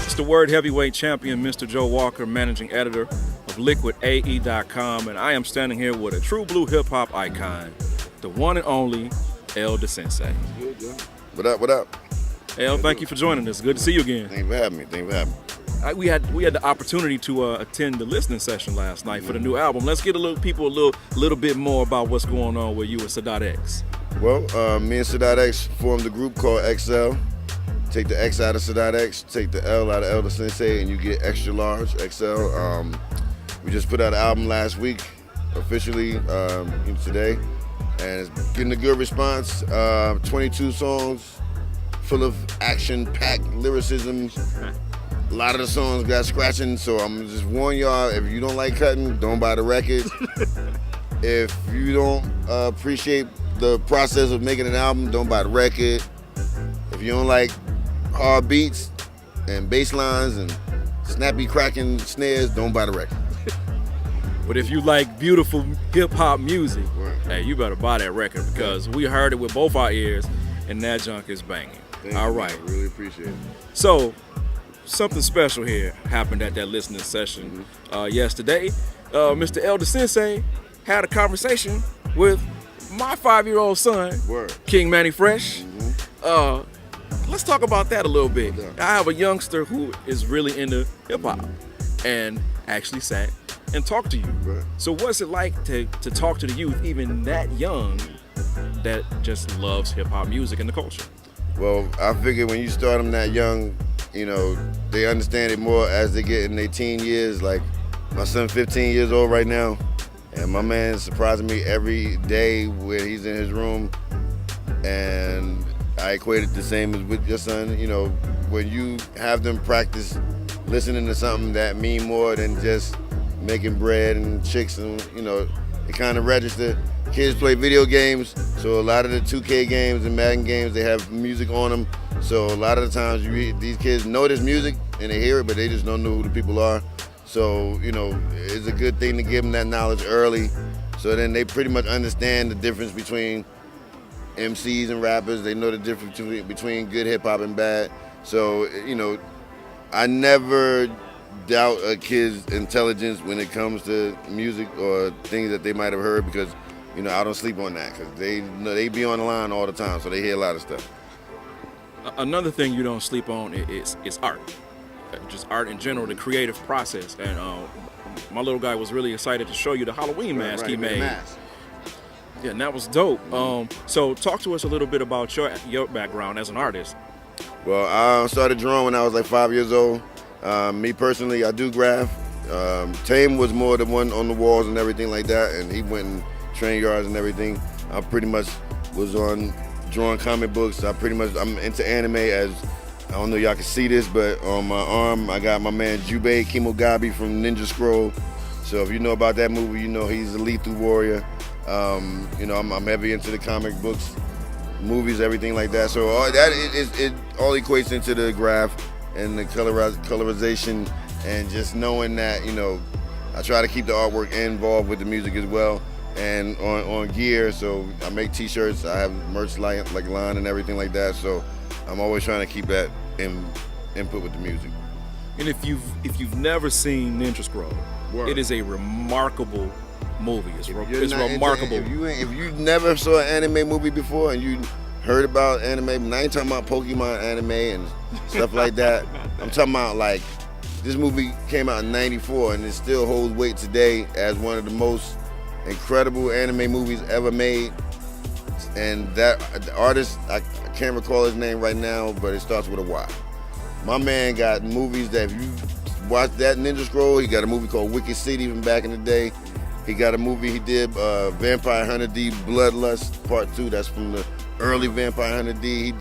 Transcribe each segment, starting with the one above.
It's the Word Heavyweight Champion, Mr. Joe Walker, Managing Editor of LiquidAE.com, and I am standing here with a true blue hip-hop icon, the one and only Sensei. Good, yeah. What up, what up? El, thank you for joining us. Good to see you again. Thanks for having me. We had the opportunity to attend the listening session last night for the new album. Let's get a little bit more about what's going on with you and Sadat X. Well, me and Sadat X formed a group called XL. Take the X out of Sadat X, take the L out of Elder Sensei, and you get extra large XL. We just put out an album last week, officially today, and it's getting a good response. 22 songs, full of action-packed lyricism. A lot of the songs got scratching, so I'm just warn y'all, if you don't like cutting, don't buy the record. If you don't appreciate the process of making an album, don't buy the record. If you don't like hard beats and bass lines and snappy cracking snares, don't buy the record. But if you like beautiful hip-hop music, right, hey, you better buy that record because we heard it with both our ears and that junk is banging. All right. I really appreciate it. So, something special here happened at that listening session yesterday. Mr. Elder Sensei had a conversation with my 5-year-old son, Word. King Manny Fresh. Let's talk about that a little bit. Yeah. I have a youngster who is really into hip-hop and actually sat and talked to you. Right. So what's it like to talk to the youth, even that young, that just loves hip-hop music and the culture? Well, I figure when you start them that young, you know, they understand it more as they get in their teen years. Like, my son's 15 years old right now, and my man surprising me every day when he's in his room, and I equate it the same as with your son. You know, when you have them practice listening to something that mean more than just making bread and chicks, and you know, it kind of register. Kids play video games, so a lot of the 2K games and Madden games, they have music on them. So a lot of the times these kids know this music and they hear it, but they just don't know who the people are. So, you know, it's a good thing to give them that knowledge early, so then they pretty much understand the difference between MCs and rappers. They know the difference between good hip hop and bad. So, you know, I never doubt a kid's intelligence when it comes to music or things that they might have heard, because, you know, I don't sleep on that, because they be on the line all the time, so they hear a lot of stuff. Another thing you don't sleep on is art. Just art in general, the creative process. And my little guy was really excited to show you the Halloween mask he made. Yeah, and that was dope. So talk to us a little bit about your background as an artist. Well, I started drawing when I was like 5 years old. Me personally, I do graph. Tame was more the one on the walls and everything like that, and he went in train yards and everything. I pretty much was on drawing comic books. I'm into anime, as I don't know if y'all can see this, but on my arm I got my man Jiddoe Kimogabi from Ninja Scroll. So if you know about that movie, you know he's a lethal warrior. You know, I'm heavy into the comic books, movies, everything like that. So all that it all equates into the graph and the colorization, and just knowing that, you know, I try to keep the artwork involved with the music as well, and on gear. So I make t-shirts, I have merch line and everything like that. So I'm always trying to keep that input with the music. And if you've never seen Ninja Scroll, it is a remarkable movie. It's remarkable. If you never saw an anime movie before and you heard about anime, and I ain't talking about Pokemon anime and stuff like that. I'm talking about, like, this movie came out in '94 and it still holds weight today as one of the most incredible anime movies ever made. And that the artist, I can't recall his name right now, but it starts with a Y. My man got movies that, if you watch that Ninja Scroll, he got a movie called Wicked City from back in the day. He got a movie he did, Vampire Hunter D Bloodlust Part 2. That's from the early Vampire Hunter D.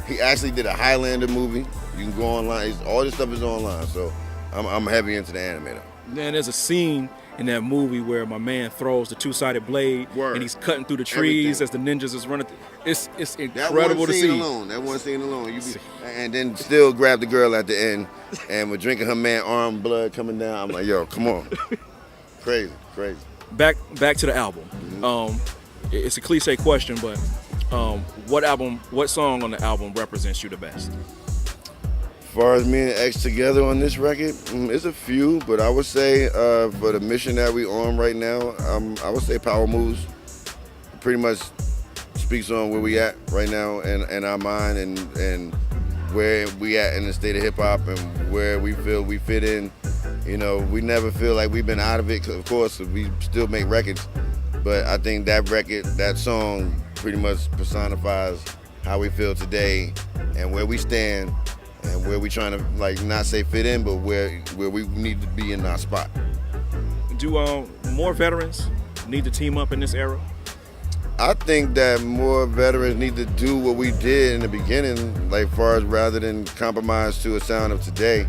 He actually did a Highlander movie. You can go online. All this stuff is online. So I'm heavy into the anime though. Man, there's a scene in that movie where my man throws the two-sided blade and he's cutting through the trees as the ninjas is running. It's incredible to see. That one scene alone. And then still grab the girl at the end, and we're drinking her man arm, blood coming down. I'm like, yo, come on. Crazy. Back to the album. It's a cliche question, but what song on the album represents you the best? As far as me and X together on this record, it's a few, but I would say for the mission that we on right now, I would say Power Moves pretty much speaks on where we at right now in our mind and where we at in the state of hip hop and where we feel we fit in. You know, we never feel like we've been out of it, 'cause of course we still make records, but I think that record, that song pretty much personifies how we feel today and where we stand and where we trying to, like, not say fit in, but where we need to be in our spot. Do more veterans need to team up in this era? I think that more veterans need to do what we did in the beginning, like far as rather than compromise to a sound of today.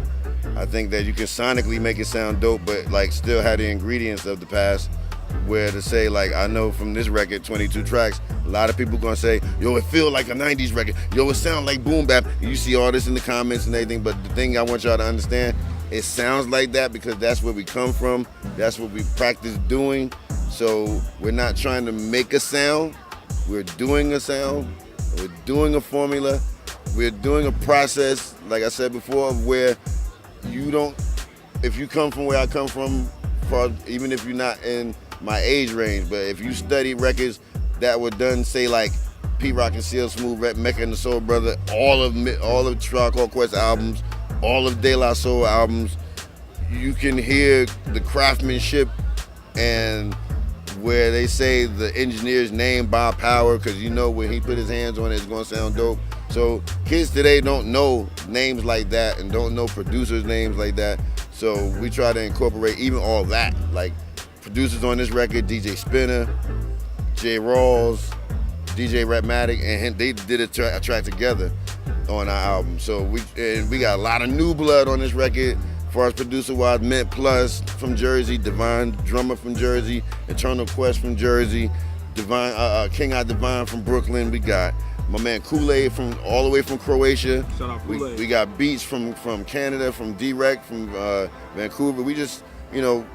I think that you can sonically make it sound dope, but like still have the ingredients of the past. Where to say, like, I know from this record, 22 tracks, a lot of people gonna say, yo, it feel like a 90s record. Yo, it sound like boom bap. You see all this in the comments and everything, but the thing I want y'all to understand, it sounds like that because that's where we come from. That's what we practice doing. So we're not trying to make a sound. We're doing a sound. We're doing a formula. We're doing a process, like I said before, where you don't, if you come from where I come from, even if you're not in my age range, but if you study records that were done, say like P-Rock and CL Smooth, Mecca and the Soul Brother, all of Tribe Called Quest albums, all of De La Soul albums, you can hear the craftsmanship and where they say the engineer's name, Bob Power, because you know when he put his hands on it, it's gonna sound dope. So kids today don't know names like that and don't know producers' names like that. So we try to incorporate even all that, like producers on this record, DJ Spinner, J. Rawls, DJ Rapmatic, and they did a track together on our album. So we got a lot of new blood on this record. As far as producer-wise, Mint Plus from Jersey, Divine Drummer from Jersey, Eternal Quest from Jersey, Divine King Eye Divine from Brooklyn. We got my man Kool-Aid from all the way from Croatia. Shout out Kool-Aid. We got beats from Canada, from D-Rec, from Vancouver. We just, you know,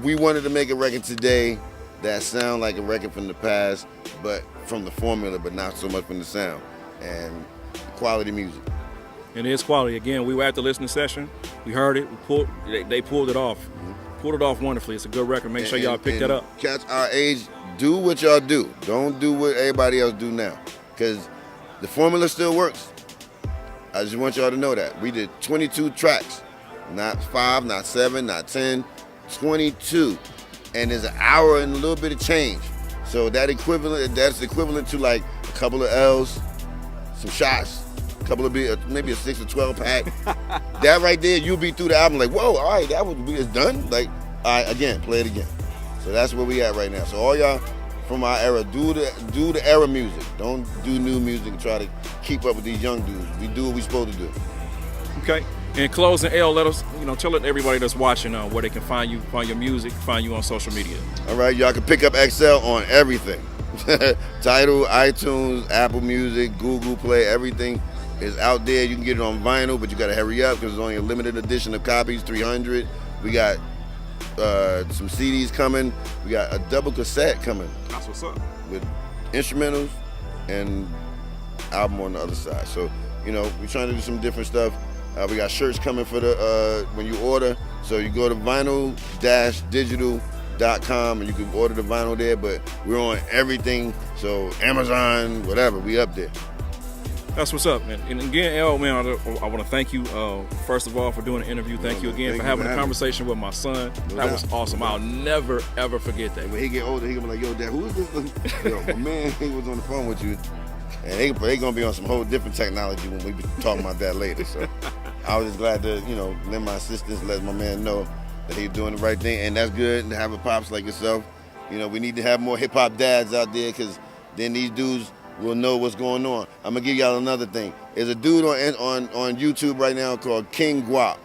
we wanted to make a record today that sound like a record from the past, but from the formula, but not so much from the sound. And quality music. It is quality. Again, we were at the listening session. We heard it. They pulled it off. Pulled it off wonderfully. It's a good record. Make sure y'all pick that up. Cats our age, do what y'all do. Don't do what everybody else do now, because the formula still works. I just want y'all to know that. We did 22 tracks, not 5, not 7, not 10, 22. And there's an hour and a little bit of change. So that's equivalent to like a couple of L's, some shots, a couple of maybe a 6 or 12 pack. That right there, you'll be through the album like, whoa, all right, it's done. Like, all right, again, play it again. So that's where we at right now. So all y'all from our era, do the era music. Don't do new music and try to keep up with these young dudes. We do what we supposed to do. Okay. In closing, L, let us, tell everybody that's watching where they can find you, find your music, find you on social media. All right, y'all can pick up XL on everything. Tidal, iTunes, Apple Music, Google Play, everything is out there. You can get it on vinyl, but you got to hurry up because there's only a limited edition of copies, 300. We got some CDs coming. We got a double cassette coming. That's what's up. With instrumentals and album on the other side. So, we're trying to do some different stuff. We got shirts coming for the when you order. So you go to vinyl-digital.com and you can order the vinyl there, but we're on everything. So Amazon, whatever, we up there. That's what's up, man. And again, L, man, I want to thank you, first of all, for doing the interview. Thank you again for having a conversation with my son. That was awesome. I'll never, ever forget that. When he get older, he gonna be like, yo, Dad, who is this? Yo, my man, he was on the phone with you. And they gonna be on some whole different technology when we be talking about that later. So I was just glad to, lend my assistance, let my man know that he's doing the right thing. And that's good to have a pops like yourself. We need to have more hip hop dads out there, because then these dudes will know what's going on. I'm gonna give y'all another thing. There's a dude on YouTube right now called King Guap.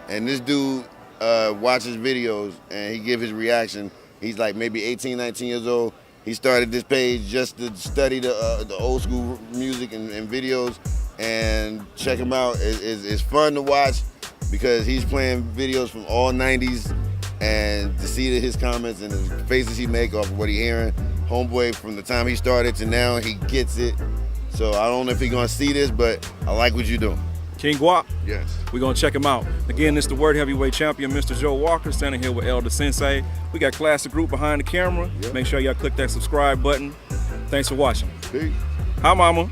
And this dude watches videos and he give his reaction. He's like maybe 18, 19 years old. He started this page just to study the old school music and videos, and check him out. It's fun to watch because he's playing videos from all 90s and to see his comments and the faces he make off of what he hearing, homeboy from the time he started to now, he gets it. So I don't know if he gonna see this, but I like what you're doing. King Guap. Yes. We're going to check him out. Again, this is the Word Heavyweight Champion, Mr. Joe Walker, standing here with Elder Sensei. We got Classic Group behind the camera. Yep. Make sure y'all click that subscribe button. Thanks for watching. Peace. Hi, Mama.